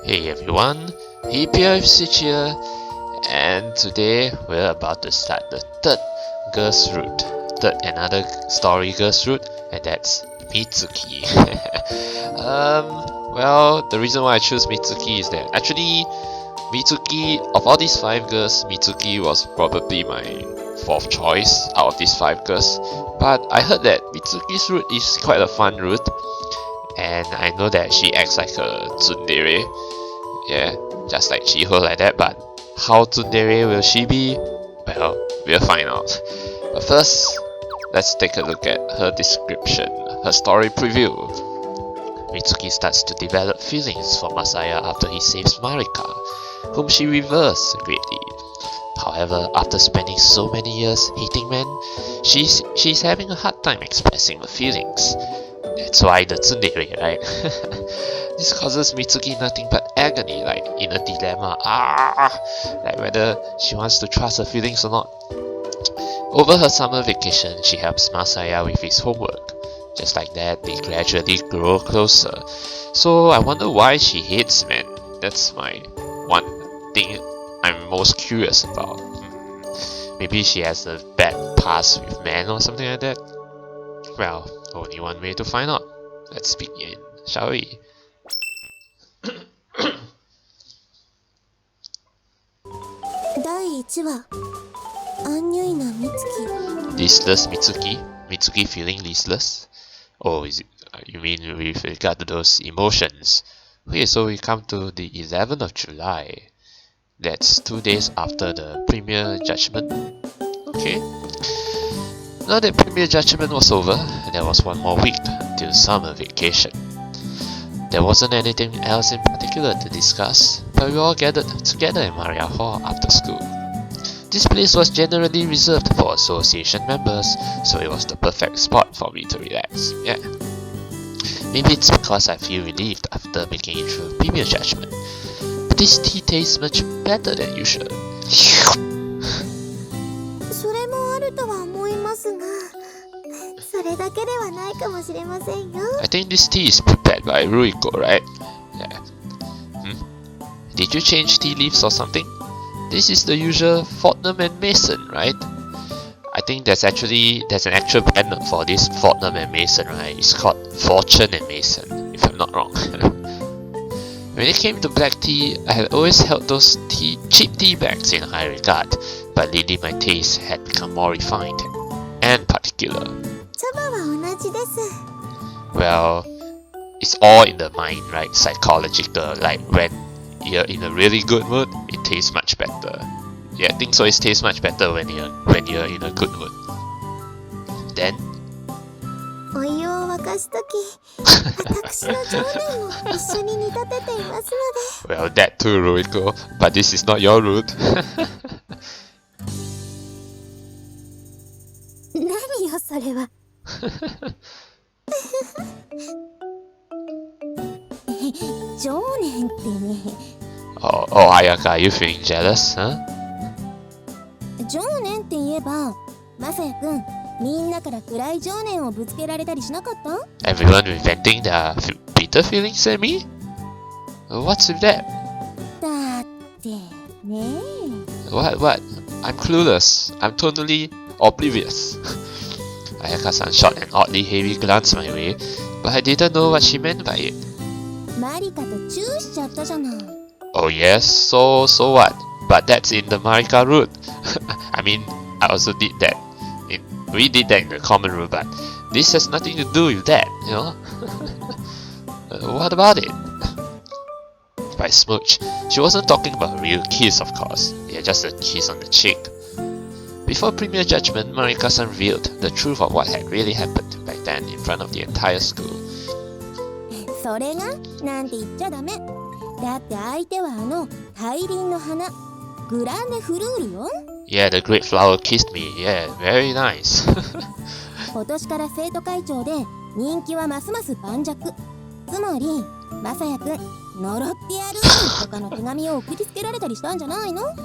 Hey everyone, epilogues here, and today we're about to start the third girl's route, another story girl's route, and that's Mitsuki. Well, the reason why I chose Mitsuki is that actually Mitsuki, of all these 5 girls, Mitsuki was probably my 4th choice out of these 5 girls, but I heard that Mitsuki's route is quite a fun route, and I know that she acts like a tsundere. Yeah, just like Chiho like that, but how tsundere will she be? Well, we'll find out. But first, let's take a look at her description, her story preview. Mitsuki starts to develop feelings for Masaya after he saves Marika, whom she reveres greatly. However, after spending so many years hating men, she's having a hard time expressing her feelings. That's why the tsundere, right? This causes Mitsuki nothing but agony, like in a dilemma, like whether she wants to trust her feelings or not. Over her summer vacation, she helps Masaya with his homework. Just like that, they gradually grow closer. So I wonder why she hates men. That's my one thing I'm most curious about. Maybe she has a bad past with men or something like that? Well, only one way to find out. Let's begin, shall we? Listless Mitsuki? Mitsuki feeling listless? Oh, is it, you mean with regard to those emotions? Okay, so we come to the 11th of July. That's 2 days after the premiere judgment. Okay. Now that premiere judgment was over, there was one more week until summer vacation. There wasn't anything else in particular to discuss, but we all gathered together in Maria Hall after school. This place was generally reserved for association members, so it was the perfect spot for me to relax, yeah. Maybe it's because I feel relieved after making it through premiere judgment, but this tea tastes much better than usual. I think this tea is prepared by Ruriko, right? Yeah. Did you change tea leaves or something? This is the usual Fortnum and Mason, right? I think there's an actual brand for this Fortnum and Mason, right? It's called Fortune and Mason, if I'm not wrong. When it came to black tea, I had always held those cheap tea bags in high regard, but lately my taste had become more refined and particular. Well, it's all in the mind, right? Psychological, like when you're in a really good mood, it tastes much better. Yeah, I think so. It tastes much better when you're in a good mood. Then well, that too, Ruriko, but this is not your route. Oh, Ayaka, are you feeling jealous, huh? Everyone venting their bitter feelings at me? What's with that? What? I'm clueless. I'm totally oblivious. Ayaka-san shot an oddly heavy glance my way, but I didn't know what she meant by it. Oh yes, so what? But that's in the Marika route. I mean, I also did that. We did that in the common room, but this has nothing to do with that, you know? What about it? By smooch, she wasn't talking about a real kiss, of course. Yeah, just a kiss on the cheek. Before premiere judgment, Marika-san revealed the truth of what had really happened back then in front of the entire school. Yeah, the great flower kissed me. Yeah, very nice.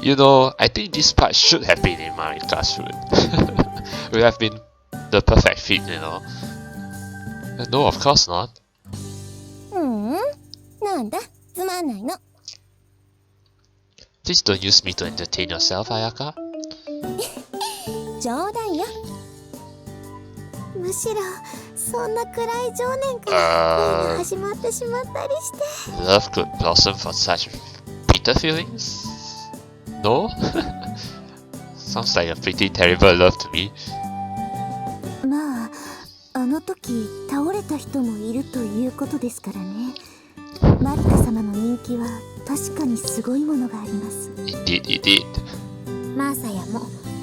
You know, I think this part should have been in Marika's route. Would have been the perfect fit, you know. No, of course not. Please don't use me to entertain yourself, Ayaka. 冗談よ。むしろそんな暗い情念から恋が始まってしまったりして。Love could blossom for such bitter feelings? No? Sounds like a pretty terrible love to me. まあ、あの時倒れた人もいるということですからね。マリカ様の人気は確かにすごいものがあります。Indeed, indeed. マサヤも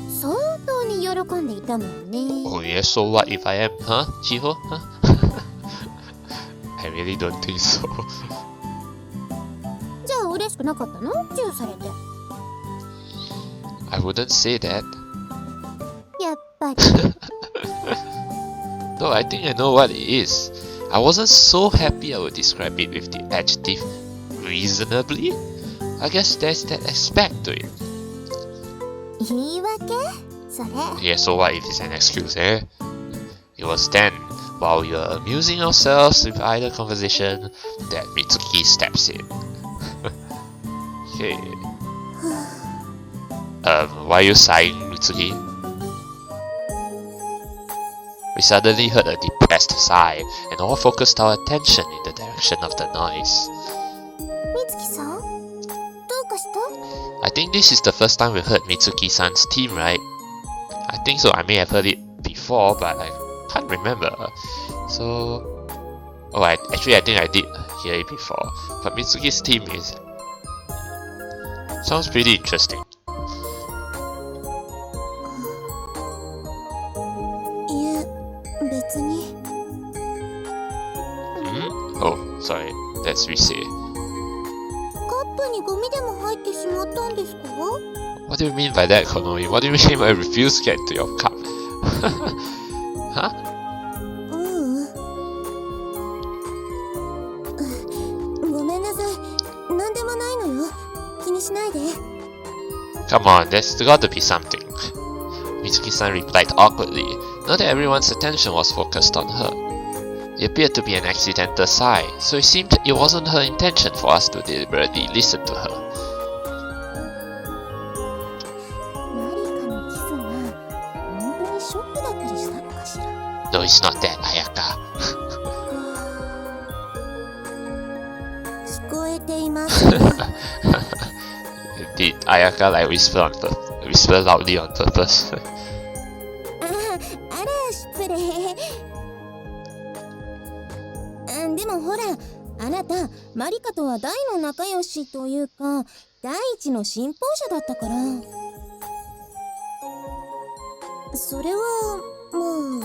相当に喜んでいたもんね。Oh yeah, so what if I am, huh, Chiho? Huh? I really don't think so. じゃあ嬉しくなかったの？チューされて。I wouldn't say that. やっぱり。No, I think I know what it is. I wasn't so happy I would describe it with the adjective reasonably. I guess there's that aspect to it. 言い訳？それ。Yeah, so what if it's an excuse, eh? It was then, while we were amusing ourselves with idle conversation, that Mitsuki steps in. Okay. Why are you sighing, Mitsuki? We suddenly heard a depressed sigh, and all focused our attention in the direction of the noise. みつきさん？どうかした？ I think this is the first time we heard Mitsuki-san's theme, right? I think so. I may have heard it before, but I can't remember. So... Oh, I think I did hear it before. But Mitsuki's theme is... sounds pretty interesting. いえ、別に。Oh, sorry. Let's re-say. カップにゴミでも入ってしまったんですか？ What do you mean by that, Konomi? What do you mean by refuse to get into your cup? Huh? ごめんなさい。なんでもないのよ。気にしないで。 Come on, there's got to be something. Mitsuki-san replied awkwardly. Not that everyone's attention was focused on her. It appeared to be an accidental sigh, so it seemed it wasn't her intention for us to deliberately listen to her. マリカのキスが本当にショックだったりしたのかしら。 No, it's not that, Ayaka. 聞こえています。Did Ayaka like whisper loudly on purpose? あら失礼。でもほら、あなたマリカとは大の仲良しというか第一の信奉者だったから。それはもう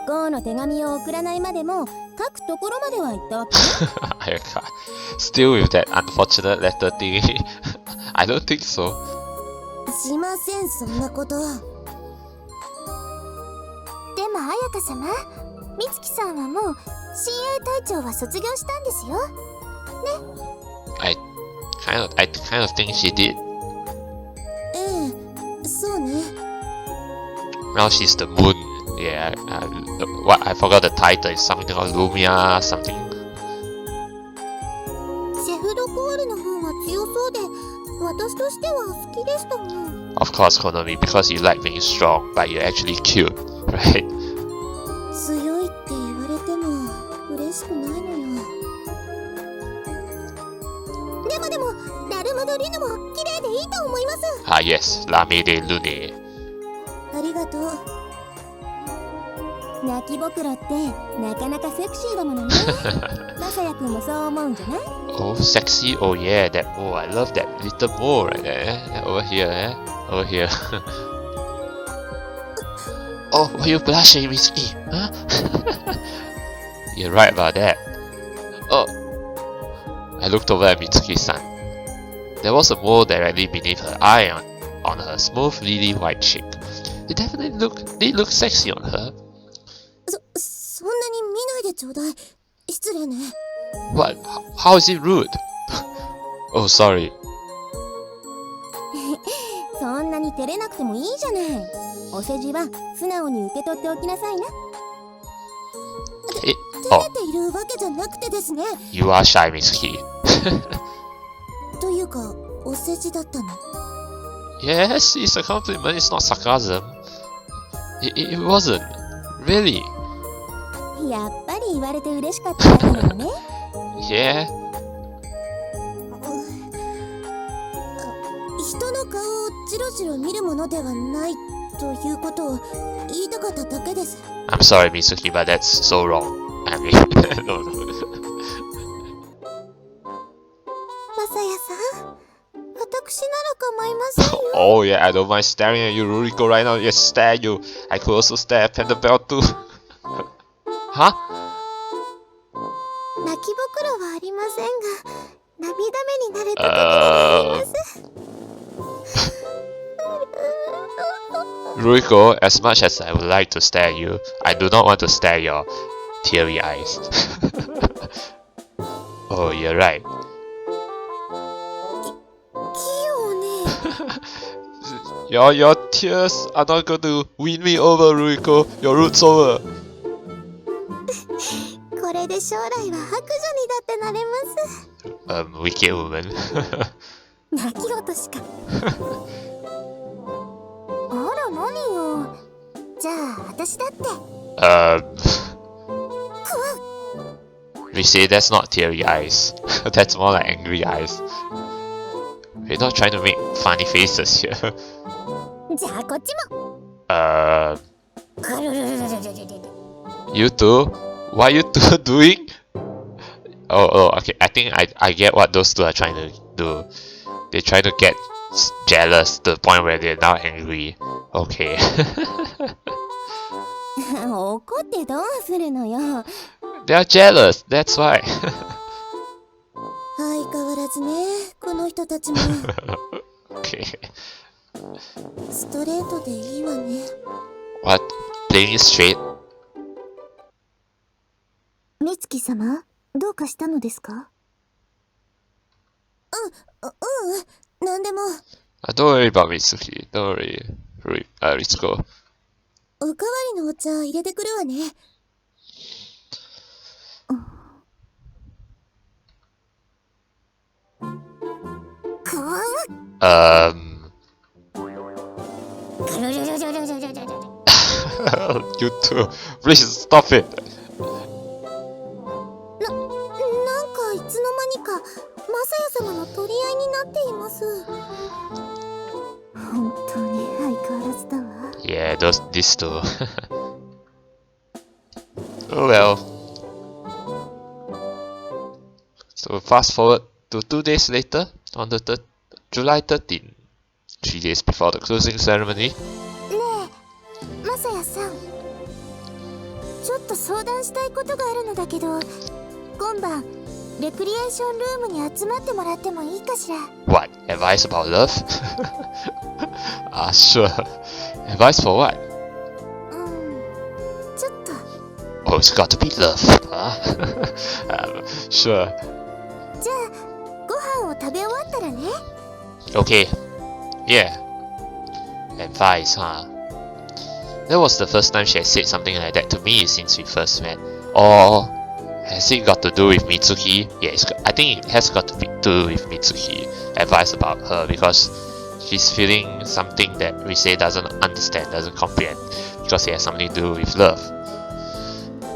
不幸の手紙を送らないまでも書くところまでは行ったわけ。Ayaka, still with that unfortunate letter thing. I don't think so. しません、そんなこと。でも彩香様、美月さんはもう親衛隊長は卒業したんですよ。ね。I kind of think she did. ええ、そうね。Now she's the moon. Yeah, what I forgot the title. It's something called Lumia something. シェフドコールの方が強そうで、私としては好きでしたもん。Of course, Konomi, because you like being strong, but you're actually cute, right? 強いって言われても嬉しくないのよ。でもラルムドリヌも綺麗でいいと思います。Ah yes, Lame de Lune. ありがとう。泣きぼくろってなかなかセクシーだものね。まさやくんもそう思うんじゃない？ Oh, sexy. Oh yeah, that. Oh, I love that little mole right there. Over here, eh? Over here. Oh, why you blushing, Mitsuki? Huh? You're right about that. Oh. I looked over at Mitsuki-san. There was a mole directly beneath her eye on her smooth lily white cheek. It definitely looked sexy on her. そんなに見ないでちょうだい。失礼ね。What? How is it rude? Oh, sorry. そんなに照れなくてもいいじゃない。お世辞は素直に受け取っておきなさいな。照れているわけじゃなくてですね。You are shy, Mitsuki. というかお世辞だったの？ Yes, it's a compliment, it's not sarcasm. It wasn't. Really. やっぱり言われて嬉しかったわけなのね。Yeah. 人の顔をじろじろ見るものではないということを言いたかっただけです。I'm sorry, Mitsuki, but that's so wrong. I mean, no. マサヤさん、私なら構いませんよ。Oh yeah, I don't mind staring at you, Ruriko, right now. Yes, stare at you. I could also stare at Pendabell too. Huh? 泣きぼくろはありませんが、涙目になれただけでございます。Ruriko, as much as I would like to stare at you, I do not want to stare at your teary eyes. Oh, you're right. キヨね。Your tears are not going to win me over, Ruriko. Your root's over. これで将来は白女にだってなれます。Wicked woman. 泣き落としか。あら何よ。じゃあ私だって。We say that's not teary eyes. That's more like angry eyes. We're not trying to make funny faces here. じゃあこっちも。You two? What are you two doing? Oh, okay. I think I get what those two are trying to do. They try to get jealous to the point where they're now angry. Okay. 怒ってどうするのよ。They're jealous. That's why. 相変わらずね、この人たちも。Okay. ストレートでいいわね。What? Playing it straight? 美月様、どうかしたのですか？なんでも。Don't worry about Mitsuki. Don't worry. Ritsuko. おかわりのお茶入れてくるわね。You two, please stop it. なんかいつの間にかマサヤ様の取り合いになっています。本当に相変わらずだわ。Yeah, these two. Oh well. So fast forward to 2 days later, on the July 13th, 3 days before the closing ceremony. ねえ、マサヤさん。ちょっと相談したいことがあるのだけど、今晩レクリエーションルームに集まってもらってもいいかしら。 What? Advice about love? Sure. Advice for what? ちょっと。Oh, it's got to be love. Sure. じゃあ、ご飯を食べ終わったらね。Okay. Yeah. Advice, huh? That was the first time she had said something like that to me since we first met. Or has it got to do with Mitsuki? Yeah, I think it has got to do with Mitsuki. Advice about her because she's feeling something that Rise doesn't understand, doesn't comprehend, because it has something to do with love.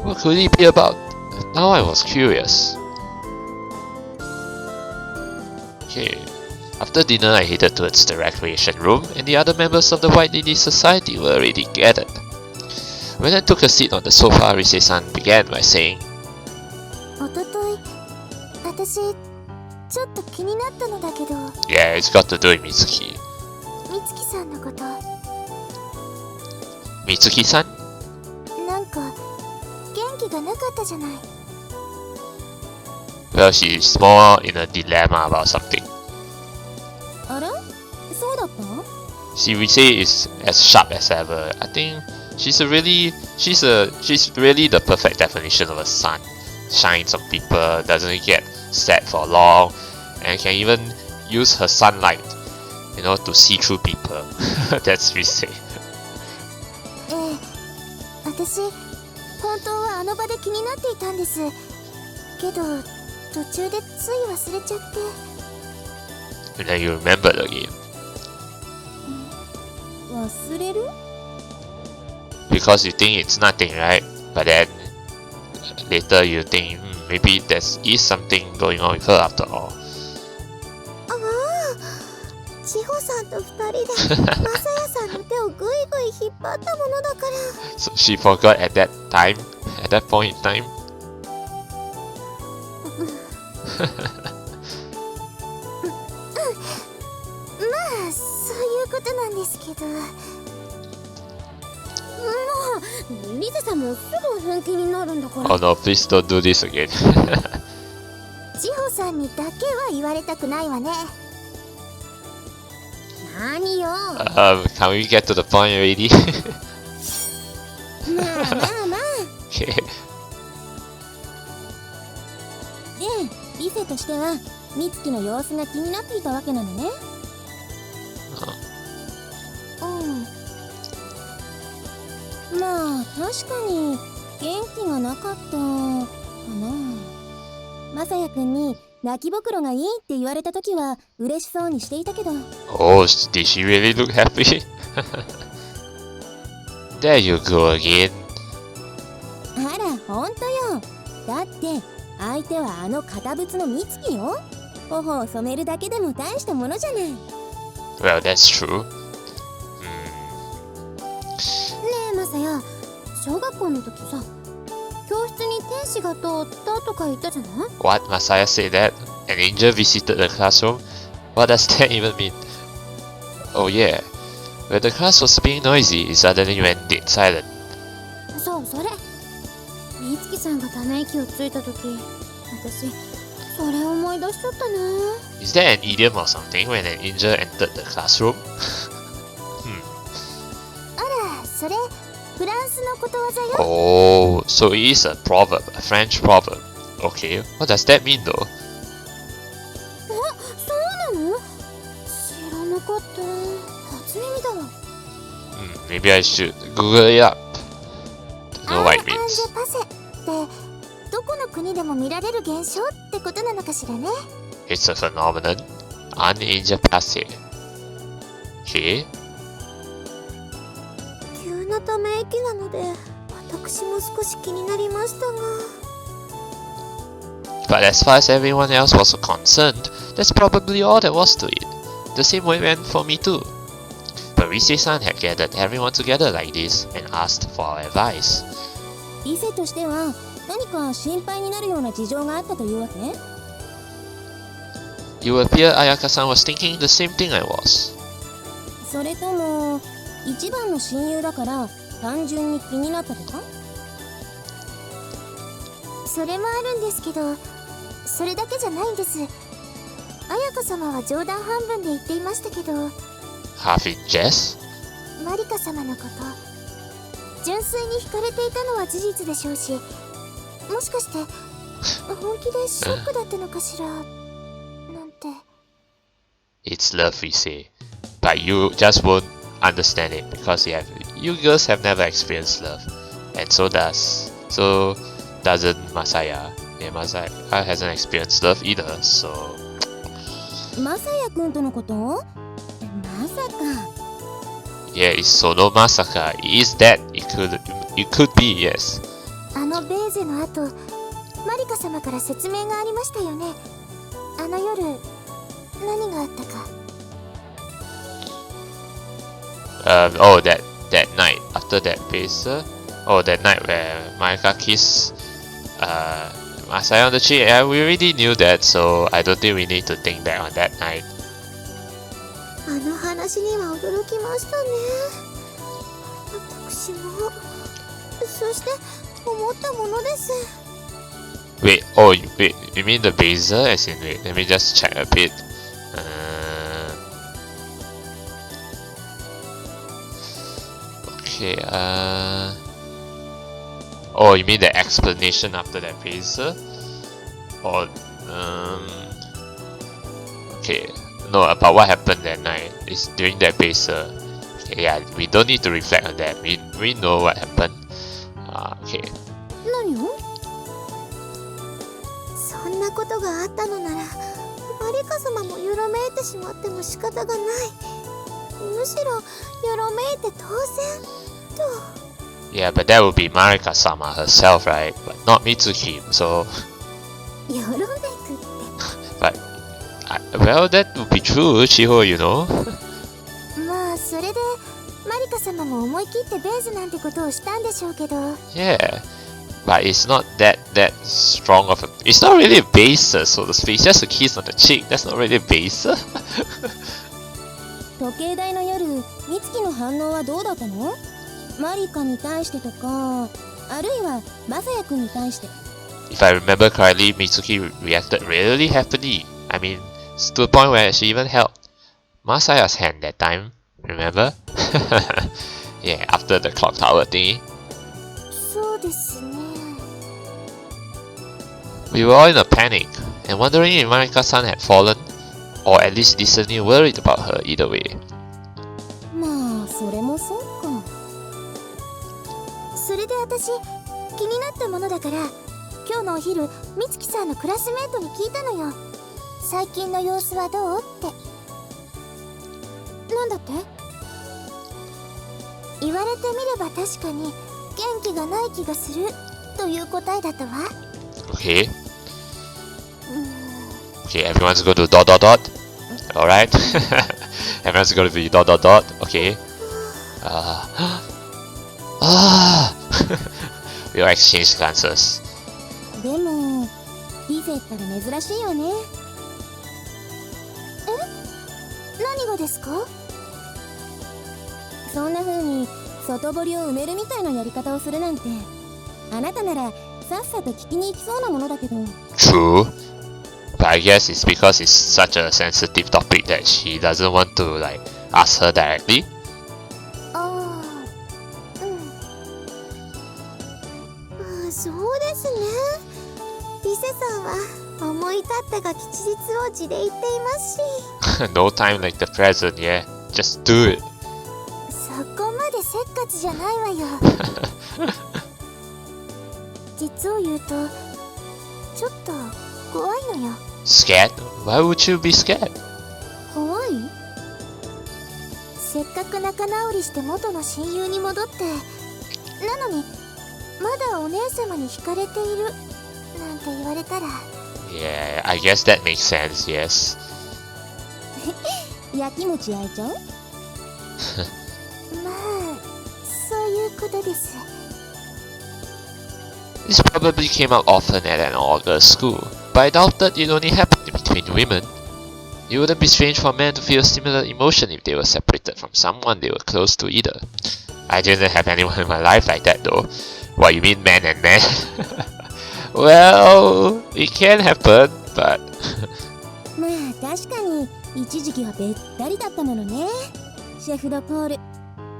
What could it be about? Now I was curious. Okay. After dinner, I headed towards the recreation room, and the other members of the White Lady Society were already gathered. When I took a seat on the sofa, Rise-san began by saying, おととい、私、ちょっと気になったのだけど。Yeah, it's got to do with Mitsuki. 美月さんのこと。Mitsuki-san? なんか、元気がなかったじゃない。Well, she's more in a dilemma about something. あれ？そうだった？ See, Rise is as sharp as ever. I think she's really the perfect definition of a sun. Shines on people, doesn't get sad for long, and can even use her sunlight, to see through people. That's Rise. 私、本当はあの場で気になっていたんです。けど、途中でつい忘れちゃって。and then you remembered again. 忘れる？ Because you think it's nothing, right? But then later you think maybe there is something going on with her after all. 千穂さんと二人でマサヤさんの手をぐいぐい引っ張ったものだから。So she forgot at that time, at that point in time. まあそういうことなんですけど。もうリゼさんもすぐ本気になるんだから。Oh no, please don't do this again. 千穂さんにだけは言われたくないわね。何よ。Can we get to the point already? まあまあまあ。Okay. で、リセとしては美月の様子が気になっていたわけなのね。まあ確かに元気がなかったかな。まさやくんに泣きぼくろがいいって言われた時は嬉しそうにしていたけど。Oh, did she really look happy? There you go again. あら、ほんとよ。だって相手はあの堅物の美月よ。頬を染めるだけでも大したものじゃない。Well, that's true. ねえマサヤ、小学校の時さ、教室に天使が通ったとか言ったじゃない？ What? Masaya said that? An angel visited the classroom? What does that even mean? Oh yeah. When the class was being noisy, it suddenly went dead silent. そう、それ。美月さんがため息をついた時、私それを思い出しちゃったな。Is there an idiom or something when an angel entered the classroom? あら、それフランスのことわざよ。Oh, so it is a proverb, a French proverb. Okay, what does that mean though? そうなの？知らなかった。初耳だわ。Maybe I should Google it up to know what it アン means. ジェパセってどこの国でも見られる現象ってことなのかしらね。It's a phenomenon, an angel passe. Okay. 急なため息なので私も少し気になりましたが。But as far as everyone else was concerned, that's probably all there was to it. The same way went for me too. But Rise-san had gathered everyone together like this and asked for our advice. リセとしては何か心配になるような事情があったというわけ？ You appear Ayaka-san was thinking the same thing I was. それとも一番の親友だから単純に気になったとか？それもあるんですけど、それだけじゃないんです。彩香様は冗談半分で言っていましたけど、 Half in jest? マリカ様のこと、純粋に惹かれていたのは事実でしょうし、もしかして本気でショックだったのかしら、なんて。 It's love, we say. But you just won't understand it because you girls have never experienced love. And so doesn't Masaya. Yeah, Masaya hasn't experienced love either, so... まさやくんとのこと？まさか。 Yeah, it's Sono Masaka. It is that. It could be, yes. あのベーゼの後、マリカ様から説明がありましたよね。あの夜、何があったか。Oh, that night after that base. Oh, that night where Mayaka kissed Masaya on the cheek. Yeah, we already knew that, so I don't think we need to think back on that night. あの話には驚きましたね。私も。そして思ったものです。 Wait, you mean the baser? As in, wait, let me just check a bit. Okay, oh, you mean the explanation after that baser? Or, okay, no, about what happened that night is during that baser. Okay, yeah, we don't need to reflect on that. We know what happened. Okay. 何を？そんなことがあったのなら、マリカ様もよろめいてしまっても仕方がない。むしろよろめいて当然と。Yeah, but that would be Marika-sama herself, right? But not Mitsuki, so... よろめくって。But... well, that would be true, Chiho, you know? まあ、それで、マリカ様も思い切ってベースなんてことをしたんでしょうけど。Yeah, but it's not that strong of a... It's not really a baser, so to speak. It's just a kiss on the cheek. That's not really a baser. 時計台の夜、美月の反応はどうだったの？マリカに対してとか、あるいはマサヤくんに対して。If I remember correctly, Mitsuki reacted really happily. I mean, to the point where she even held Masaya's hand that time. Remember? Yeah, after the clock tower thingy. そうですね。We were all in a panic and wondering if Marika-san had fallen, or at least decently worried about her either way. まあ、それもそうか。それで私、気になったものだから、今日のお昼、美月さんのクラスメートに聞いたのよ。最近の様子はどうって。なんだって？言われてみれば確かに元気がない気がするという答えだったわ。Okay. Okay, everyone's going to ... Alright. Everyone's going to be ... Okay. We all exchanged glances. でも、リゼったら珍しいよね。何がですか？そんな風に外堀を埋めるみたいなやり方をするなんて、あなたならさっさと聞きに行きそうなものだけど。True. But I guess it's because it's such a sensitive topic that she doesn't want to like ask her directly. ああ、そうですね。リセさんは思い立ったが吉日を地で言っていますし。No time like the present, yeah. Just do it. そこまでせっかちじゃないわよ。実を言うと、ちょっと怖いのよ。Scared? Why would you be scared? 怖い？せっかく仲直りして元の親友に戻って、なのにまだお姉様に惹かれているなんて言われたら。Yeah, I guess that makes sense, yes. やきもち焼いちゃう？まあ、そういうことです。This probably came up often at an all-girls school, but I doubted it only happened between women. It wouldn't be strange for men to feel similar emotion if they were separated from someone they were close to either. I didn't have anyone in my life like that though. What, you mean man and man? Well, it can happen, but... まあ確かに一時期はべったりだったものね。シェフドポール、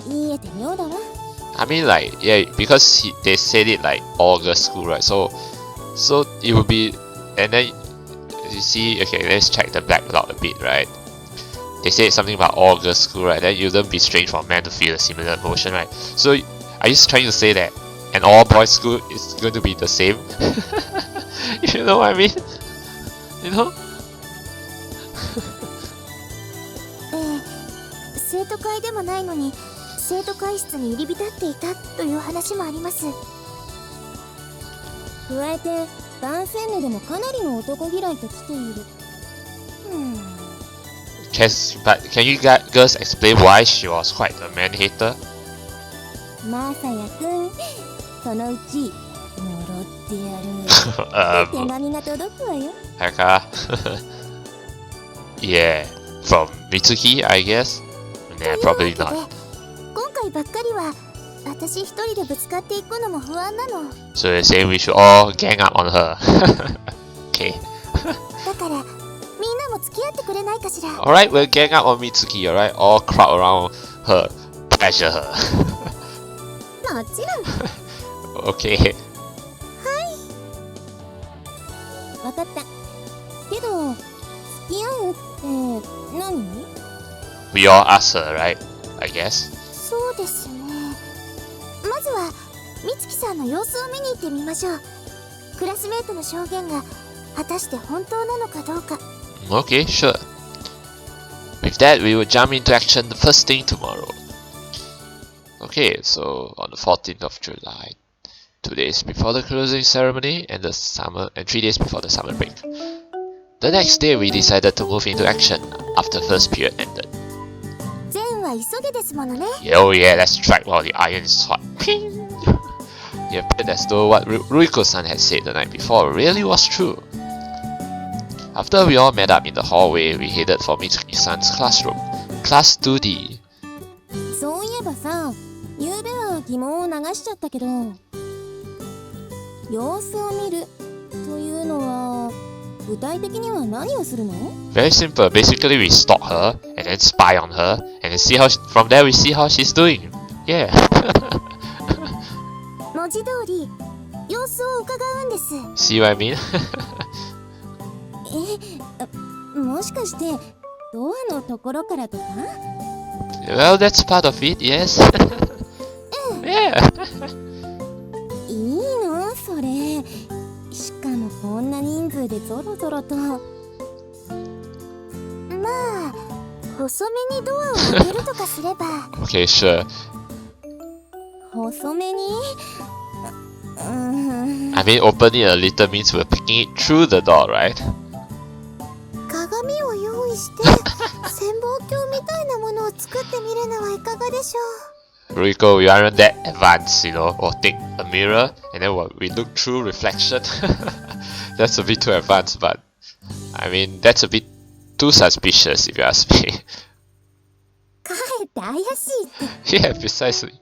言えて妙だわ。I mean like, yeah, because they said it like all girls school, right? So it would be, and then you see, okay, let's check the backlog a bit, right? They said something about all girls school, right? Then it wouldn't be strange for men to feel a similar emotion, right? So are you trying to say that an all boys school is going to be the same? You know what I mean? You know? 生徒会でもないのに生徒会室に入り浸っていたという話もあります。加えて男性名でもかなりの男嫌いと来ている。But can you girls explain why she was quite a man hater? マサヤくん、そのうち呪ってやる。手紙が届くわよ。Ayaka. Yeah, from Mitsuki, I guess. Yeah, probably not. 今回ばっかりは私一人でぶつかっていくのも不安なの。So you're saying we should all gang up on her. Okay. だからみんなも付き合ってくれないかしら。Alright, we'll gang up on Mitsuki, alright? All crowd around her, pressure her. もちろん。Okay. わかった。けど、付き合うって何？ We all ask her, right? I guess. そうですね。まずは美月さんの様子を見に行ってみましょう。クラスメートの証言が果たして本当なのかどうか。Okay, sure. With that, we will jump into action the first thing tomorrow. Okay, so on the 14th of July, 2 days before the closing ceremony and 3 days before the summer break. The next day, we decided to move into action after first period ended. 善は急げですものね。 Oh yeah, let's strike while the iron is hot. Ping! It appeared as though what Ruriko-san had said the night before really was true. After we all met up in the hallway, we headed for Mitsuki-san's classroom, Class 2D. そういえばさ、昨べは疑問を流しちゃったけど、様子を見るというのは具体的には何をするの？ Very simple. Basically, we stalk her and then spy on her, and then see how from there we see how she's doing. Yeah. 文字通り様子を伺うんです。 See what I mean? もしかしてドアのところからとか？ Well, that's part of it. Yes. Yeah. いいのそれ。しかもこんな人数でゾロゾロと。まあ細めにドアを開けるとかすれば。 Okay, sure. 細めにI mean, opening a little means we're picking it through the door, right? 鏡を用意して潜望鏡みたいなものを作ってみるのはいかがでしょう。 Ruriko, we aren't that advanced, you know. We'll take a mirror and then we look through reflection. That's a bit too advanced, but I mean, that's a bit too suspicious if you ask me. かえって怪しいって。 Yeah, precisely.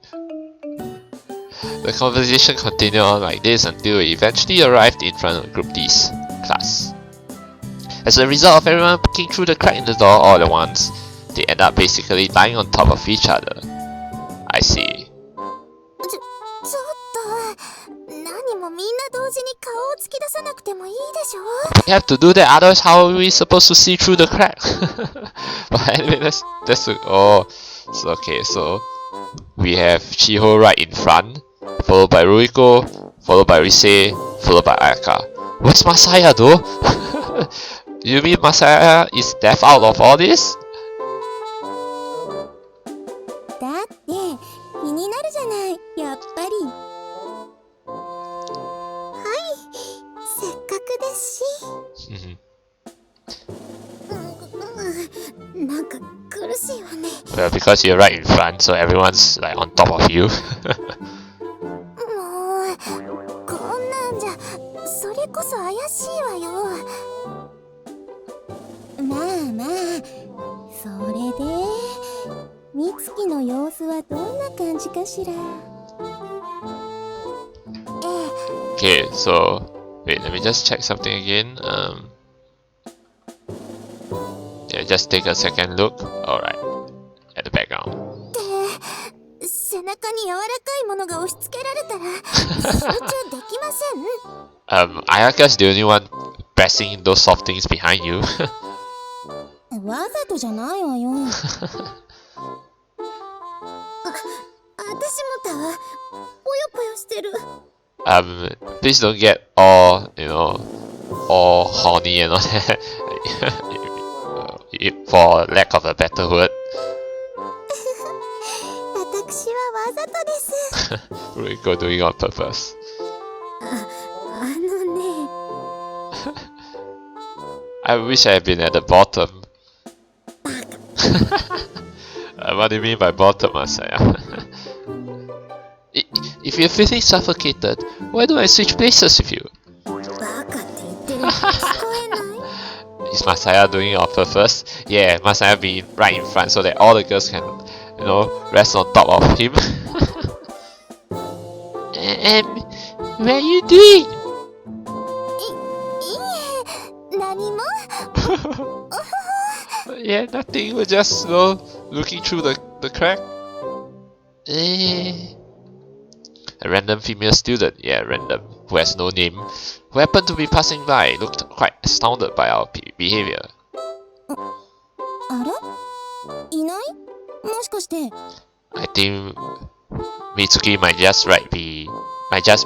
The conversation continued on like this until we eventually arrived in front of Group D's class. As a result of everyone peeking through the crack in the door all at once, they end up basically lying on top of each other. I see. ちょっと何もみんな同時に顔を突き出さなくてもいいでしょ。 We have to do that, otherwise how are we supposed to see through the crack? But anyway, oh, so okay, so we have Chiho right in front, followed by Ruriko, followed by Rise, followed by Ayaka. Where's Masaya though? You mean Masaya is left out of all this? だって気になるじゃないやっぱり。せっかくですし。なんか苦しいわね。 Well, because you're right in front, so everyone's like on top of you. もうこんなんじゃそれこそ怪しいわよ。まあまあ、それで美月の様子はどんな感じかしら。Okay, so wait, let me just check something again. Yeah, just take a second look. Alright, at the background. 背中に柔らかいものが押し付けられたら集中できません。Ayaka's the only one pressing those soft things behind you. わざとじゃないわよ。私もだわ。ぽよぽよしてる。Please don't get all, you know, all horny and all that. For lack of a better word. 私はわざとです。Ruriko doing on purpose. あのね。I wish I had been at the bottom. What do you mean by bottom, Masaya? If you're feeling suffocated, why don't I switch places with you? バカって言ってる。聞こえない？ Is Masaya doing it on purpose? Yeah, Masaya being right in front so that all the girls can, you know, rest on top of him. What are you doing? いいえ、何も。Yeah, nothing. We're just, you know, looking through the crack. A random female student, yeah, random, who has no name, who happened to be passing by, looked quite astounded by our behavior. あら？いない？もしかして。I think Mitsuki might just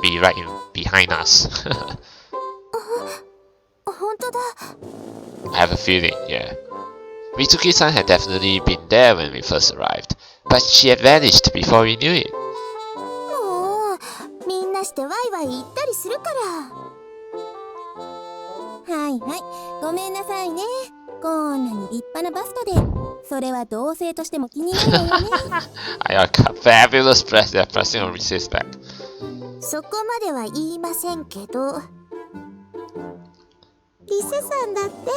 be right behind us. 本当だ。I have a feeling, yeah. Mitsuki-san had definitely been there when we first arrived, but she had vanished before we knew it. もうみんなしてワイワイ言ったりするから。はいはい、ごめんなさいね。こんなに立派なバストで、それは同性としても気になるわよね。Ayaka, fabulous press, they're pressing on Rise's back. そこまでは言いませんけど、リセさんだって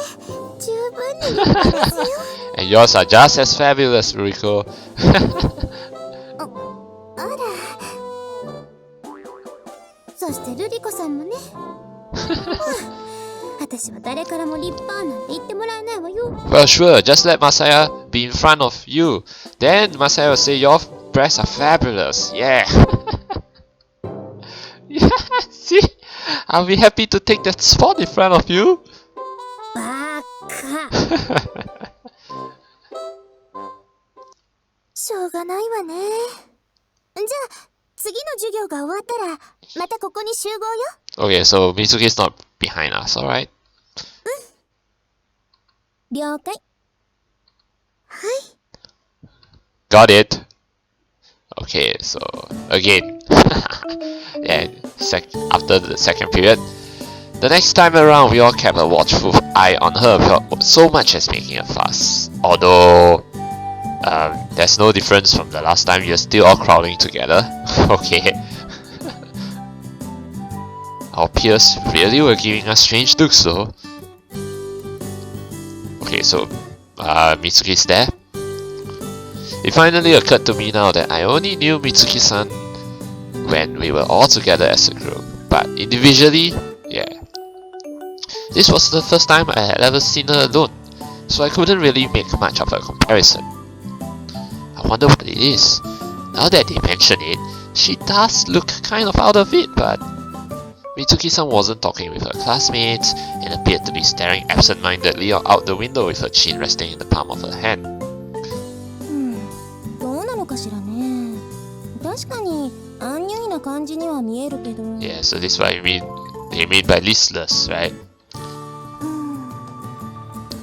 十分に立派ですよ。And yours are just as fabulous, Ruriko. あら。そしてルリコさんもね。私は誰からも立派なんて言ってもらえないわよ。Well, sure, just let Masaya be in front of you. Then Masaya will say your breasts are fabulous. Yeah. Yeah, see? I'll be happy to take that spot in front of you. バカ。しょうがないわね。じゃあ次の授業が終わったらまたここに集合よ。Okay, so Mitsuki's not behind us, alright? 了解。はい。 Got it. Okay, so again. And after the second period, the next time around we all kept a watchful eye on her without so much as making a fuss. Although there's no difference from the last time, you're still all crowding together. Okay. Our peers really were giving us strange looks though. Okay, so Mitsuki's there. It finally occurred to me now that I only knew Mitsuki-san when we were all together as a group, but individually, yeah. This was the first time I had ever seen her alone, so I couldn't really make much of a comparison. I wonder what it is. Now that they mention it, she does look kind of out of it, but Mitsuki-san wasn't talking with her classmates and appeared to be staring absent-mindedly out the window with her chin resting in the palm of her hand. どうなのかしらね。確かにアンニュイな感じには見えるけど。Yeah, so this is what you mean by listless, right?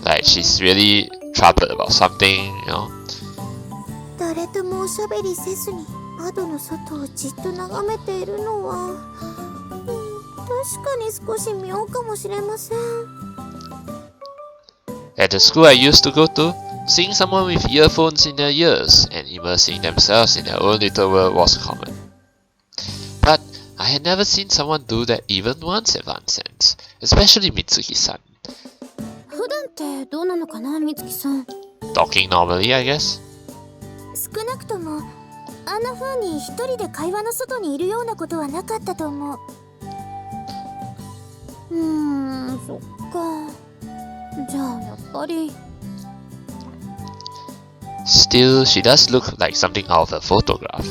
Like she's really troubled about something, you know? 誰ともおしゃべりせずに窓の外をじっと眺めているのは、確かに少し妙かもしれません。At the school I used to go to, seeing someone with earphones in their ears and immersing themselves in their own little world was common. But I had never seen someone do that even once at Vincennes, especially Mitsuki-san. 普段ってどうなのかな、美月さん。Talking normally, I guess? 少なくともあんな風に一人で会話の外にいるようなことはなかったと思う。そっか。じゃあやっぱり。Still, she does look like something out of a photograph.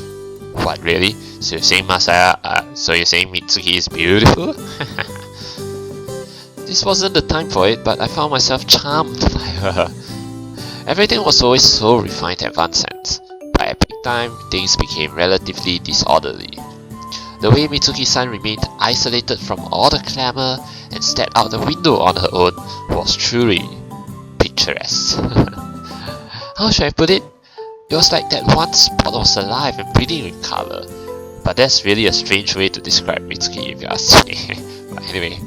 What, really? So you're saying so you're saying Mitsuki is beautiful? This wasn't the time for it, but I found myself charmed by her. Everything was always so refined at Vincennes. By epic time, things became relatively disorderly. The way Mitsuki-san remained isolated from all the clamour and stared out the window on her own was truly picturesque. How should I put it? It was like that one spot was alive and breathing with colour. But that's really a strange way to describe Mitsuki if you ask me. But anyway,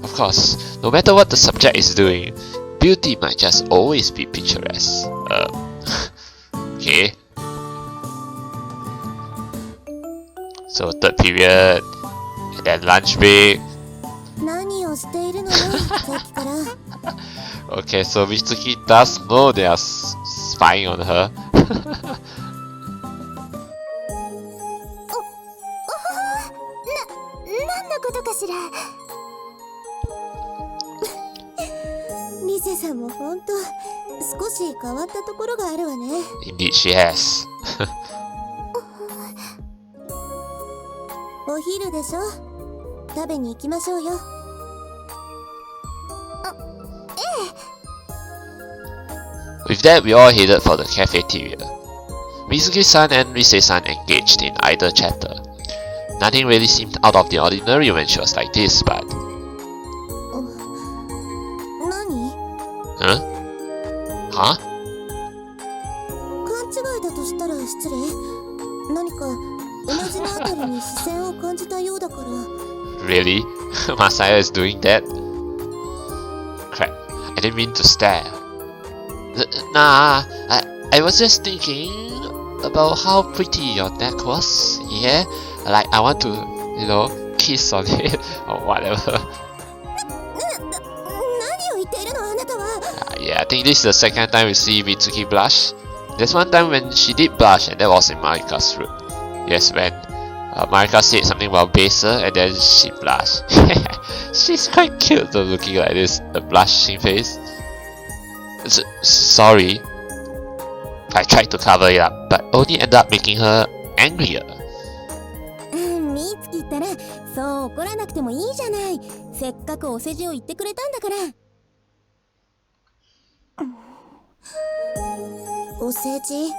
of course, no matter what the subject is doing, beauty might just always be picturesque. Okay. So third period, and then lunch break. 何をしているのよ、さっきから。Okay, so Mitsuki does know they are spying on her. 何のことかしら。リセさんも本当少し変わったところがあるわね。Indeed, she has. お昼でしょ。食べに行きましょうよ。With that, we all headed for the cafeteria. Mitsuki-san and Rise-san engaged in idle chatter. Nothing really seemed out of the ordinary when she was like this, but... 何？ Huh? 勘違いだとしたら失礼。何か同じのあたりに視線を感じたようだから。Really? Masaya is doing that? Crap, I didn't mean to stare. Nah, I was just thinking about how pretty your neck was. Yeah? Like I want to, kiss on it or whatever. 何を言っているのあなたは。Yeah, I think this is the second time we see Mitsuki blush. There's one time when she did blush and that was in Marika's room. Yes, when Marika said something about baser and then she blushed. She's quite cute though, looking like this, the blushing face. Sorry. I tried to cover it up, but only ended up making her angrier. 美月ったらそう怒らなくてもいいじゃない。せっかくお世辞を言ってくれたんだから。お世辞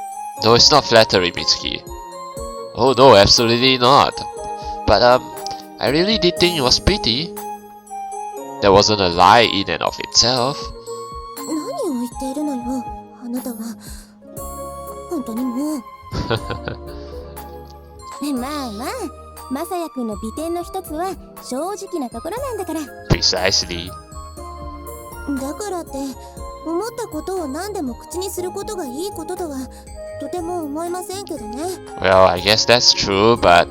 No, it's not flattery, Mitsuki. Oh no, absolutely not. But I really did think it was pretty. That wasn't a lie in and of itself. 何を言っているのよあなたは。本当にもうまあまあ、まさやくんの美点の一つは正直なところなんだから。 Precisely. だからって思ったことを何でも口にすることがいいこととはとても思えませんけどね。 Well, I guess that's true, but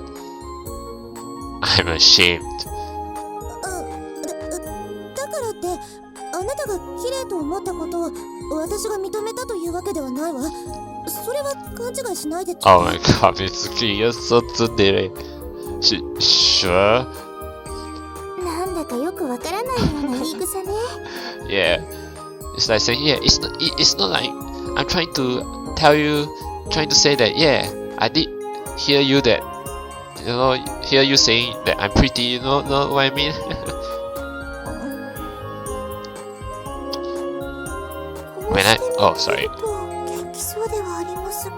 I'm ashamed. だからってあなたが綺麗と思ったことを私が認めたというわけではないわ。それは勘違いしないでちょうだい。 Oh my god, Mitsuki, you're so tsundere. Sure? なんだかよくわからないような言い草ね。Yeah. It's like saying, yeah, it's not like I'm trying to tell you, trying to say that, yeah, I did hear you that, hear you saying that I'm pretty, you know what I mean? Oh, sorry. 元気そうではありますが。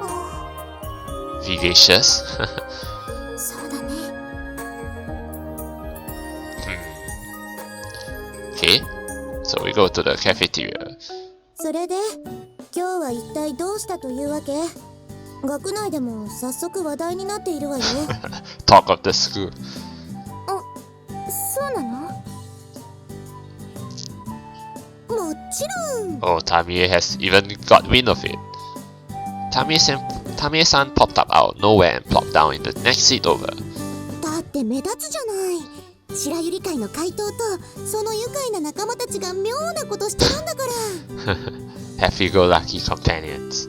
Vivacious? そうだね。Okay, so we go to the cafeteria. それで今日は一体どうしたというわけ？学内でも早速話題になっているわよ。Talk of the school. そうなの？もちろん。 Oh, Tamie has even got wind of it. Tamie-san popped up out of nowhere and plopped down in the next seat over. だって目立つじゃない。白百合会の怪盗とその愉快な仲間たちが妙なことしてるんだから。Happy-go-lucky companions.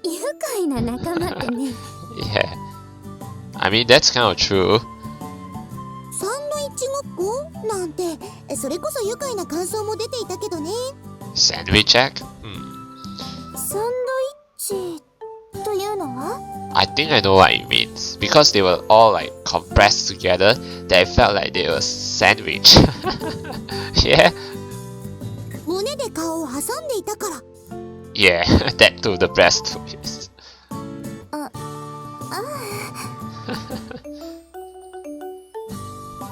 愉快な仲間ってね。Yeah. I mean, that's kind of true. サンドイッチごっこなんてそれこそ愉快な感想も出ていたけどね。 Sandwich act? サンドイッチというのは？ I think I know what it means. Because they were all like compressed together, that it felt like they were sandwich. Yeah? 胸で顔を挟んでいたから。 Yeah, that too, the breast twist.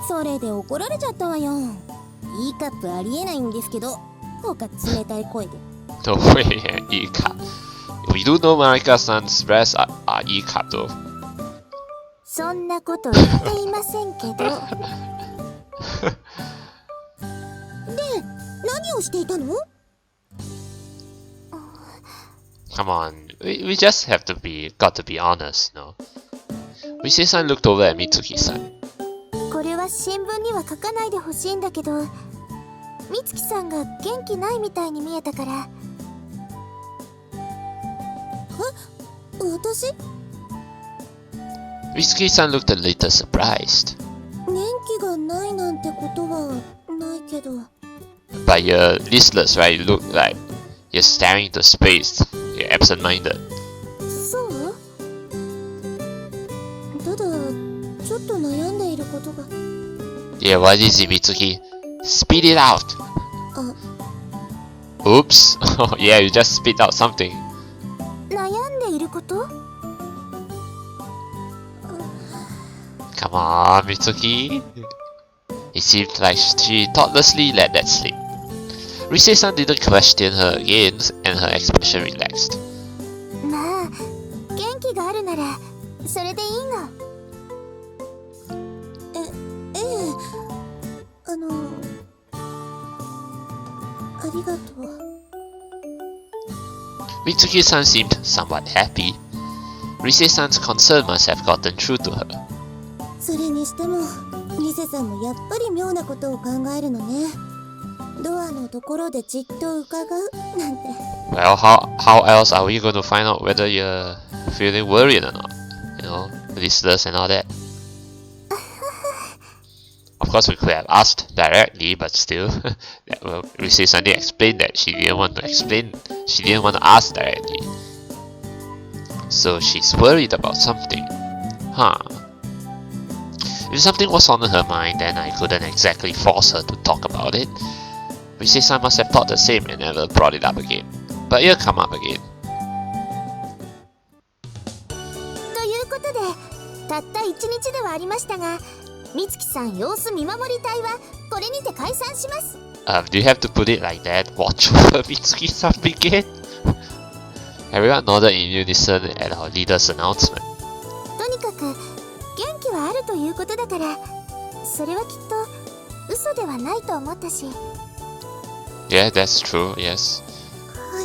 それで怒られちゃったわよ。いいカップありえないんですけど、とか冷たい声で。 No way, E-cup. We do know Marika-san's breasts are E-cup though. そんなこと言っていませんけど。で、何をしていたの？ Come on, we just got to be honest, no? Issei-san looked over at Mitsuki-san. これは新聞には書かないでほしいんだけど、美月さんが元気ないみたいに見えたから。私？ Mitsuki-san looked a little surprised. 元気がないなんてことはないけど。 But you're listless, right? You look like you're staring into space. You're absent-minded. そう？ただ、ちょっと悩んでいることが。 Yeah, what is it, Mitsuki? Spit it out! あ、 Oops! Oh, yeah, you just spit out something. 悩んでいること？ Come on, Mitsuki. It seemed like she thoughtlessly let that slip. Rise-san didn't question her again, and her expression relaxed. まあ元気があるならそれでいいの。ええ、ありがとう。Mitsuki-san seemed somewhat happy. Rise-san's concern must have gotten through to her. それにしてもリセさんもやっぱり妙なことを考えるのね。ドアのところでじっと伺うなんて。Well, how else are we going to find out whether you're feeling worried or not? You know, listless and all that. Of course, we could have asked directly, but still, Rise-san did explain that she didn't want to ask directly. So she's worried about something. Huh. If something was on her mind, then I couldn't exactly force her to talk about it. Rise-san must have thought the same and never brought it up again. But it'll come up again. ということでたった1日ではありましたが、美月さん様子見守り隊はこれにて解散します。Do you have to put it like that? Watch over Mitsuki-san begin? Everyone nodded in unison at our leader's announcement. とにかく元気はあるということだから、それはきっと嘘ではないと思ったし。Yeah, that's true, yes. は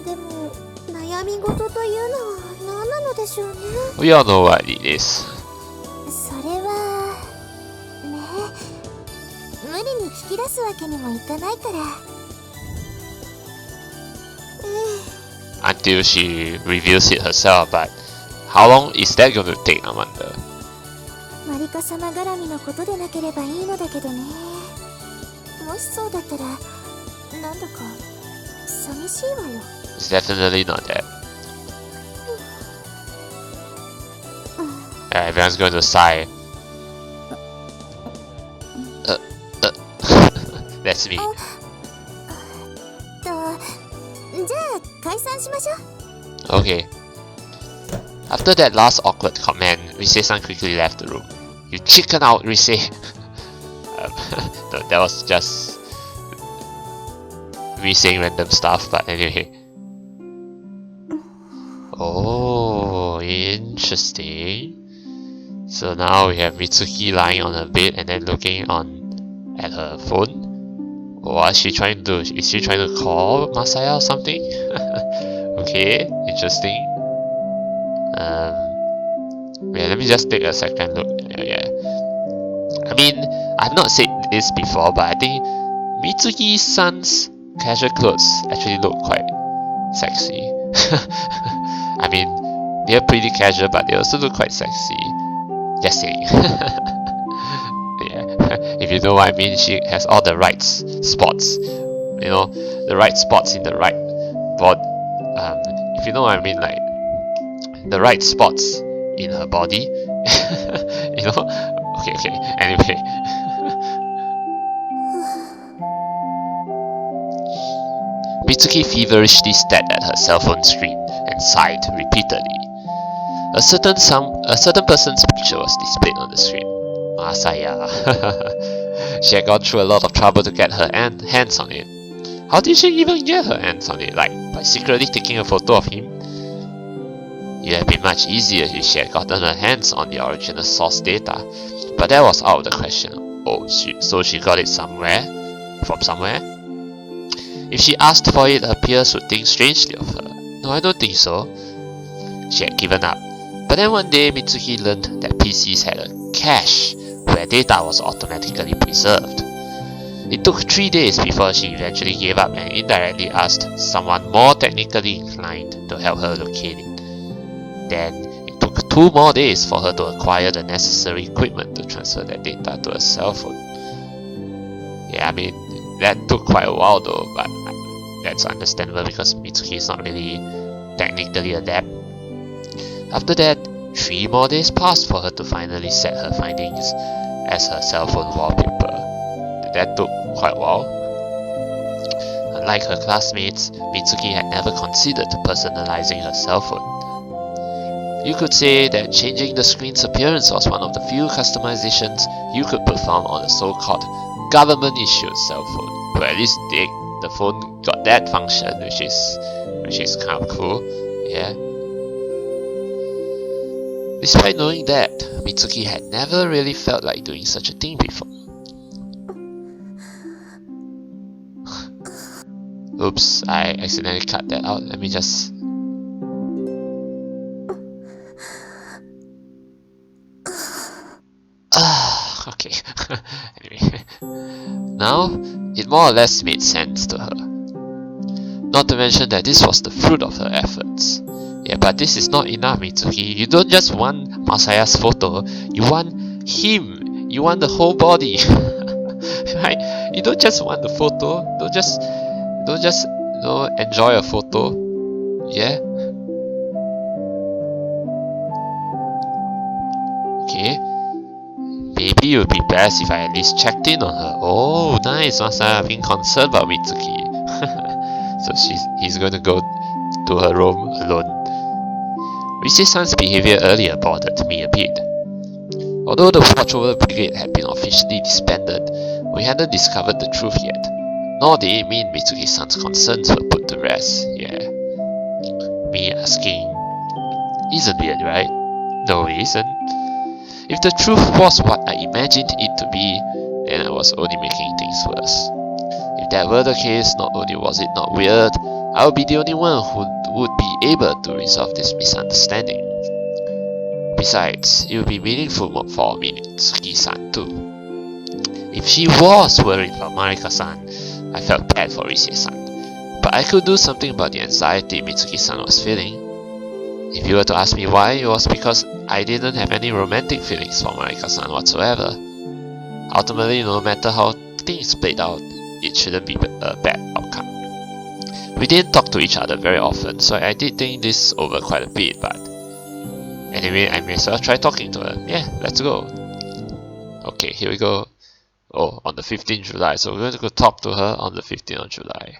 い。でも悩み事というのは何なのでしょうね。We all know what it is. それはね、無理に聞き出すわけにもいかないから。Until she reveals it herself, but how long is that going to take, I wonder? マリカ様絡みのことでなければいいのだけどね。もしそうだったらなんだか寂しいわよ。It's definitely not that. Everyone's going to sigh. That's me. じゃあ解散しましょう。 Okay. After that last awkward comment, Rise-san quickly left the room. You chicken out, Rise! No, that was just me saying random stuff, but anyway. Oh, interesting. So now we have Mitsuki lying on her bed and then looking at her phone. What is she trying to do? Is she trying to call Masaya or something? Okay, interesting. Yeah, let me just take a second look. Yeah. I mean, I've not said this before, but I think Mitsuki-san's casual clothes actually look quite sexy. I mean, they're pretty casual, but they also look quite sexy. Just saying. Yeah, if you know what I mean, she has all the right spots. You know, the right spots in the right body. If you know what I mean, like the right spots in her body. You know? Okay. Anyway. Mitsuki feverishly stared at her cell phone screen and sighed repeatedly. A certain person's picture was displayed on the screen. Masaya. She had gone through a lot of trouble to get her hands on it. How did she even get her hands on it? Like, by secretly taking a photo of him? It would have been much easier if she had gotten her hands on the original source data, but that was out of the question. Oh, so she got it from somewhere? If she asked for it, her peers would think strangely of her. No, I don't think so. She had given up. But then one day, Mitsuki learned that PCs had a cache where data was automatically preserved. It took 3 days before she eventually gave up and indirectly asked someone more technically inclined to help her locate it. Then it took 2 more days for her to acquire the necessary equipment to transfer that data to a cell phone. Yeah, I mean, that took quite a while though, but that's understandable because Mitsuki is not really technically adept. After that, 3 more days passed for her to finally set her findings as her cell phone wallpaper. That took quite a while. Unlike her classmates, Mitsuki had never considered personalizing her cell phone. You could say that changing the screen's appearance was one of the few customizations you could perform on a so-called government issued cell phone. Well, at least the phone got that function, which is kind of cool. Yeah. Despite knowing that, Mitsuki had never really felt like doing such a thing before. Oops, I accidentally cut that out. Let me just... okay. Anyway. Now, it more or less made sense to her. Not to mention that this was the fruit of her efforts. Yeah, but this is not enough, Mitsuki. You don't just want Masaya's photo, you want him. You want the whole body. Right? You don't just want the photo. Don't just enjoy a photo. Yeah? Okay. Maybe it would be best if I at least checked in on her. Oh, nice, Masaya being concerned about Mitsuki. So he's going to go to her room alone. Rise-san's behavior earlier bothered me a bit. Although the watchover brigade had been officially disbanded, we hadn't discovered the truth yet. Nor did it mean Mitsuki-san's concerns were put to rest. Yeah. Me asking, isn't weird, right? No, it isn't. If the truth was what I imagined it to be, then I was only making things worse. If that were the case, not only was it not weird, I would be the only one who would be able to resolve this misunderstanding. Besides, it would be meaningful for Mitsuki-san too. If she was worried about Marika-san, I felt bad for Rise-san. But I could do something about the anxiety Mitsuki-san was feeling. If you were to ask me why, it was because I didn't have any romantic feelings for Marika-san whatsoever. Ultimately, no matter how things played out, it shouldn't be a bad outcome. We didn't talk to each other very often, so I did think this over quite a bit, but anyway, I may as well try talking to her. Yeah, let's go. Okay, here we go. Oh, on the 15th July, so we're going to go talk to her on the 15th of July.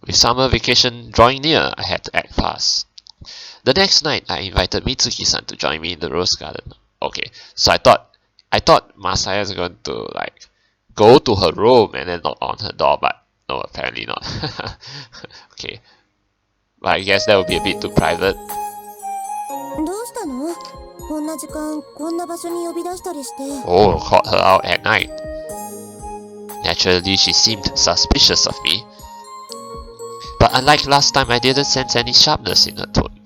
With summer vacation drawing near, I had to act fast. The next night, I invited Mitsuki-san to join me in the rose garden. Okay, so I thought Masaya's going to like go to her room and then knock on her door, but no, apparently not. Okay, but I guess that would be a bit too private. Oh, caught her out at night. Naturally, she seemed suspicious of me. But unlike last time, I didn't sense any sharpness in her tone.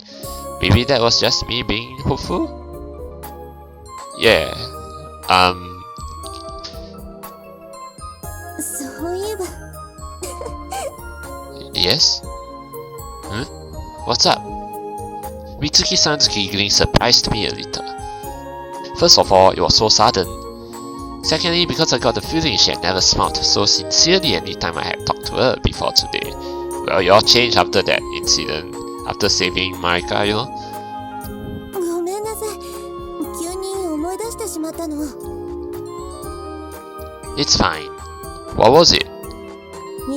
Maybe that was just me being hopeful? Yeah. Yes? Hmm? What's up? Mitsuki-san's giggling surprised me a little. First of all, it was so sudden. Secondly, because I got the feeling she had never smiled so sincerely any time I had talked to her before today. Well, you all changed after that incident, after saving Marika, you know? It's fine. What was it? The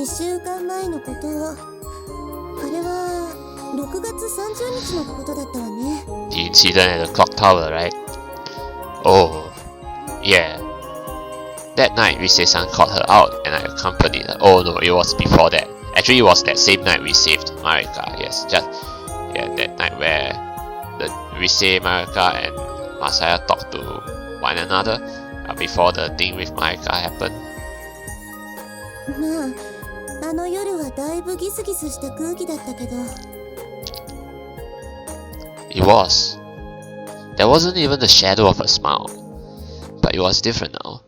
incident at the clock tower, right? Oh, yeah. That night, Rise-san called her out and I accompanied her. Oh no, it was before that. Actually, it was that same night we saved Marika. Yes, that night where the Rise, Marika, and Masaya talked to one another before the thing with Marika happened. It was. There wasn't even the shadow of a smile, but it was different now.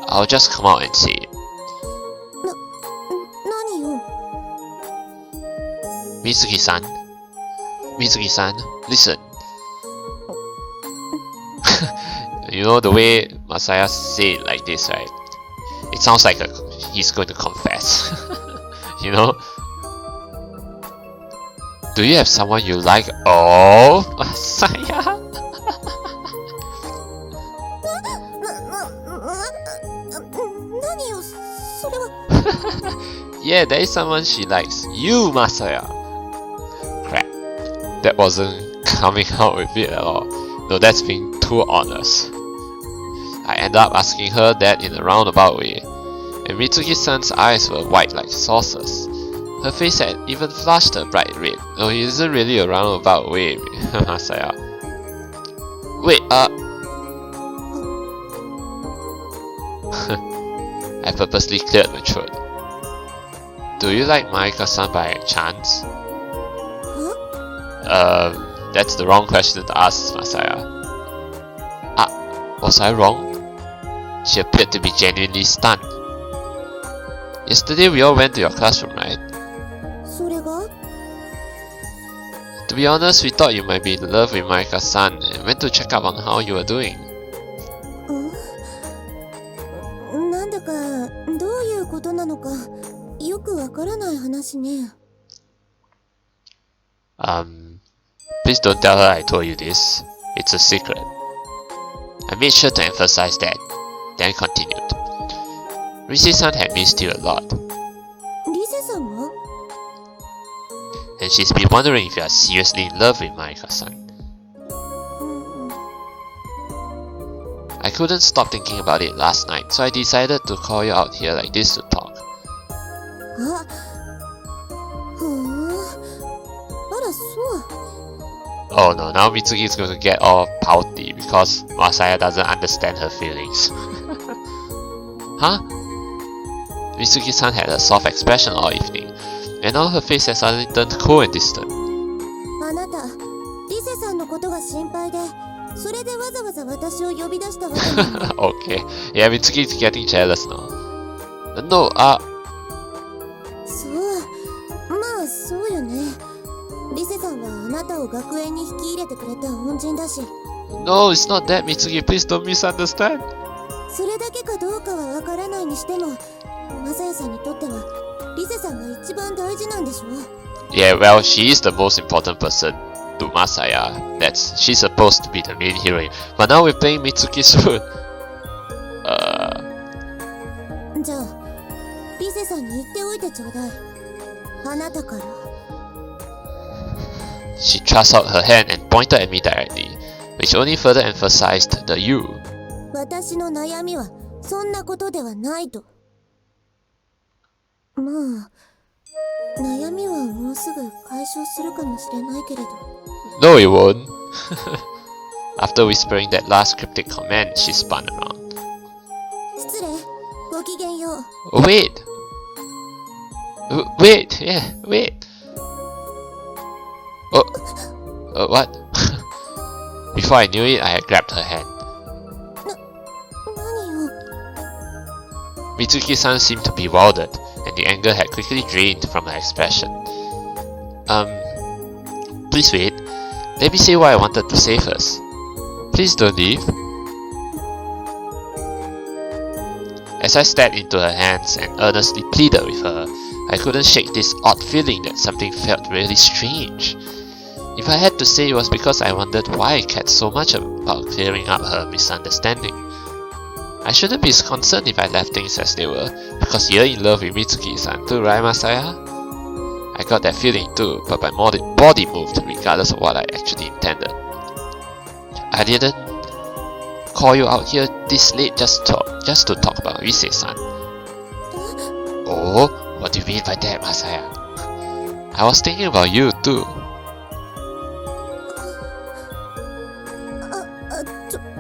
I'll just come out and say it. Mitsuki-san, listen. You know the way Masaya said it like this, right? It sounds like he's going to confess. You know? Do you have someone you like? Oh, Masaya. Yeah, there is someone she likes. You, Masaya. Crap. That wasn't coming out with it at all. No, that's being too honest. I ended up asking her that in a roundabout way, and Mitsuki-san's eyes were white like saucers. Her face had even flushed a bright red. No, it isn't really a roundabout way, Masaya. Wait, I purposely cleared my throat. Do you like Maika-san by chance? That's the wrong question to ask, Masaya. Was I wrong? She appeared to be genuinely stunned. Yesterday we all went to your classroom, right? それが To be honest, we thought you might be in love with Maika-san and went to check up on how you were doing. なんだかどういうことなのかよくわからない話ね。Please don't tell her I told you this. It's a secret. I made sure to emphasize that, then continued. Risi-san had missed you a lot, リセさんが and she's been wondering if you are seriously in love with Maika-san. I couldn't stop thinking about it last night, so I decided to call you out here like this to talk. あ、あらそう。 Oh no, now Mitsuki is going to get all pouty because Masaya doesn't understand her feelings. Huh? Mitsuki-san had a soft expression all evening, and now her face has suddenly turned cold and distant. あなた、リセさんのことが心配で、それでわざわざ私を呼び出したわけなの。Okay, yeah, Mitsuki is getting jealous now. No, そう、まあそうよね。リセさんはあなたを学園に引き入れてくれた恩人だし。no, it's not that, Mitsuki, please don't misunderstand. それだけかどうかはわからないにしても、マサヤさんにとってはリセさんが一番大事なんでしょう。Yeah, well, she is the most important person to Masaya. She's supposed to be the main heroine, but now we're playing Mitsuki's role. じゃあ、リセさんに言っておいてちょうだい。あなたから。She thrust out her hand and pointed at me directly, which only further emphasized the you. 私の悩みはそんなことではないと。まあ、悩みはもうすぐ解消するかもしれないけれど。No, it won't. After whispering that last cryptic comment, she spun around. 失礼、ごきげんよう。Wait! Wait! Yeah, wait! What? Before I knew it, I had grabbed her hand. 何よ。 Mitsuki-san seemed to be bewildered, and the anger had quickly drained from her expression. Please wait. Let me say what I wanted to say first. Please don't leave. As I stared into her hands and earnestly pleaded with her, I couldn't shake this odd feeling that something felt really strange. If I had to say, it was because I wondered why I cared so much about clearing up her misunderstanding. I shouldn't be concerned if I left things as they were, because you're in love with Mitsuki-san too, right, Masaya? I got that feeling too, but my body moved regardless of what I actually intended. I didn't call you out here this late just to talk about Rise-san. Oh, what do you mean by that, Masaya? I was thinking about you too.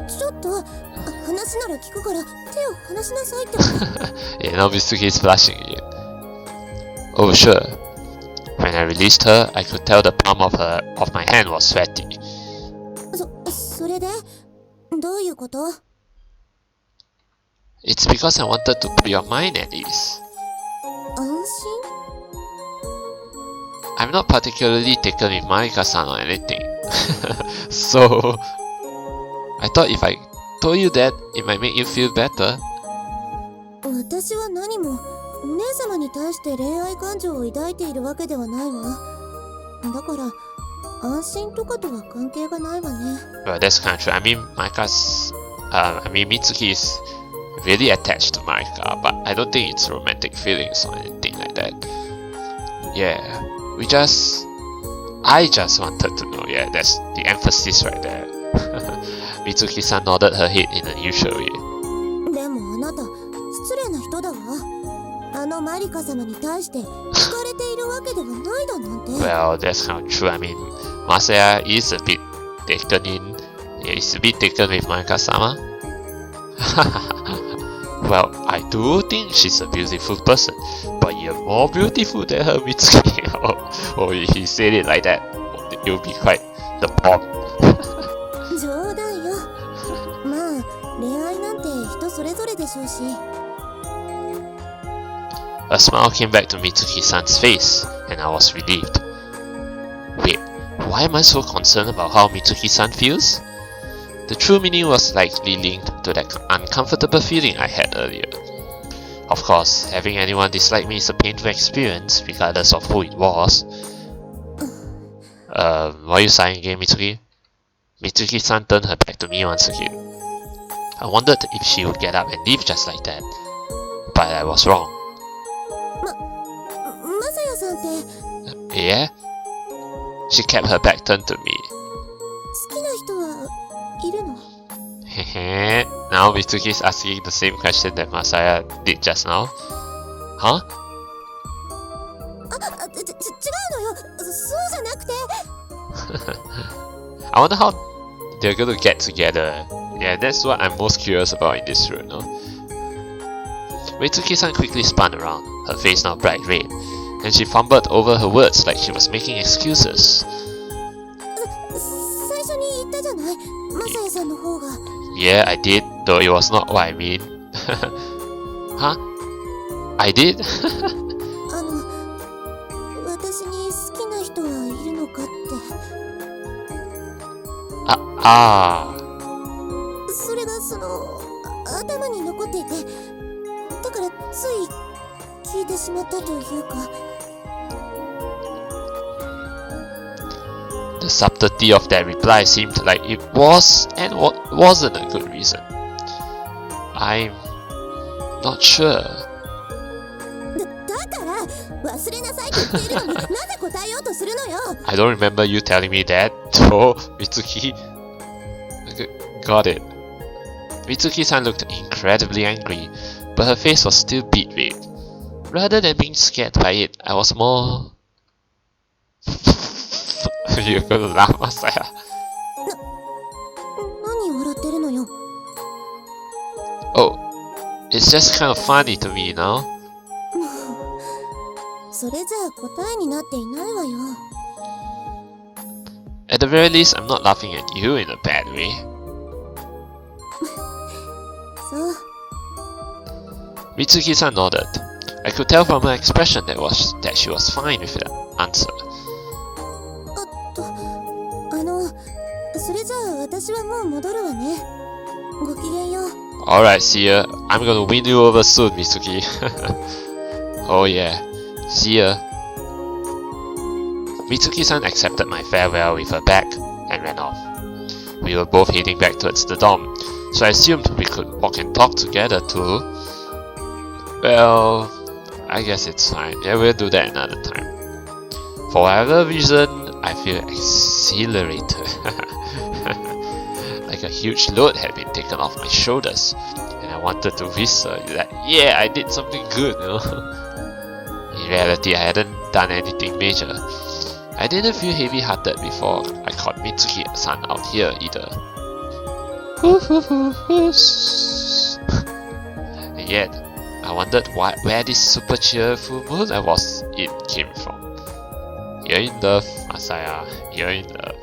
ちょっと話なら聞くから手を離しなさいって。Yeah, now Mitsuki is blushing again. Oh sure. When I released her, I could tell the palm of my hand was sweaty. それでどういうこと？ It's because I wanted to put your mind at ease. 安心？ I'm not particularly taken with Maika-san or anything. So I thought if I told you that, it might make you feel better. 私は何もお姉様に対して恋愛感情を抱いているわけではないわ。だから安心とかとは関係がないわね。Well, that's kind of true. I mean, Mitsuki is really attached to Marika, but I don't think it's romantic feelings or anything like that. Yeah, I just wanted to know. Yeah, that's the emphasis right there. Mitsuki-san nodded her head in a neutral way. でもあなた失礼な人だわ。あのマリカ様に対して惹かれているわけではないだなんて。Well, that's kind of true. I mean, Masaya is a bit taken in. Yeah, he's a bit taken with Marika-sama. Well, I do think she's a beautiful person, but you're more beautiful than her, Mitsuki. Oh, if he said it like that, it would be quite the bomb. 冗談よ。まあ恋愛なんて人それぞれでしょうし。A smile came back to Mitsuki-san's face, and I was relieved. Wait, why am I so concerned about how Mitsuki-san feels? The true meaning was likely linked to that uncomfortable feeling I had earlier. Of course, having anyone dislike me is a painful experience, regardless of who it was. Why are you sighing again, Mitsuki? Mitsuki-san turned her back to me once again. I wondered if she would get up and leave just like that, but I was wrong. マサヤさんって Yeah? She kept her back turned to me. 好きな人はいるの？ Hehe. Now Mitsuki is asking the same question that Masaya did just now. Huh? 違うのよ。そうじゃなくて。I wonder how they're gonna get together. Yeah, that's what I'm most curious about in this room, no? Mitsuki-san quickly spun around, her face now bright red, and she fumbled over her words like she was making excuses. 最初に言ったじゃない。マサヤさんの方が。Yeah, I did, though it was not what I mean. Huh? I did? 私に好きな人はいるのかって。それが頭に残っていて、だからつい聞いてしまったというか。The subtlety of that reply seemed like it was and wasn't a good reason. I'm not sure. だから忘れなさいと言っているのになぜ答えようとするのよ。I don't remember you telling me that. Oh, Mitsuki. Got it. Mitsuki-san looked incredibly angry, but her face was still beet red. Rather than being scared by it, I was more... You're gonna laugh, Masaya. 何笑ってるのよ。 Oh, it's just kind of funny to me now. それじゃあ答えになっていないわよ。 At the very least, I'm not laughing at you in a bad way. そう。 Mitsuki-san nodded. I could tell from her expression that she was fine with the answer. それじゃあ私はもう戻るわね。ごきげんよう。 Alright, see ya. I'm gonna win you over soon, Mitsuki. Oh yeah. See ya. Mitsuki-san accepted my farewell with her back and ran off. We were both heading back towards the dorm, so I assumed we could walk and talk together too. Well, I guess it's fine. Yeah, we'll do that another time. For whatever reason, I feel exhilarated. Like a huge load had been taken off my shoulders, and I wanted to whisper that, yeah, I did something good, you know? In reality, I hadn't done anything major. I didn't feel heavy-hearted before I caught Mitsuki-san out here either. And yet, I wondered where this super cheerful mood I was in came from. You're in love, Masaya. You're in love.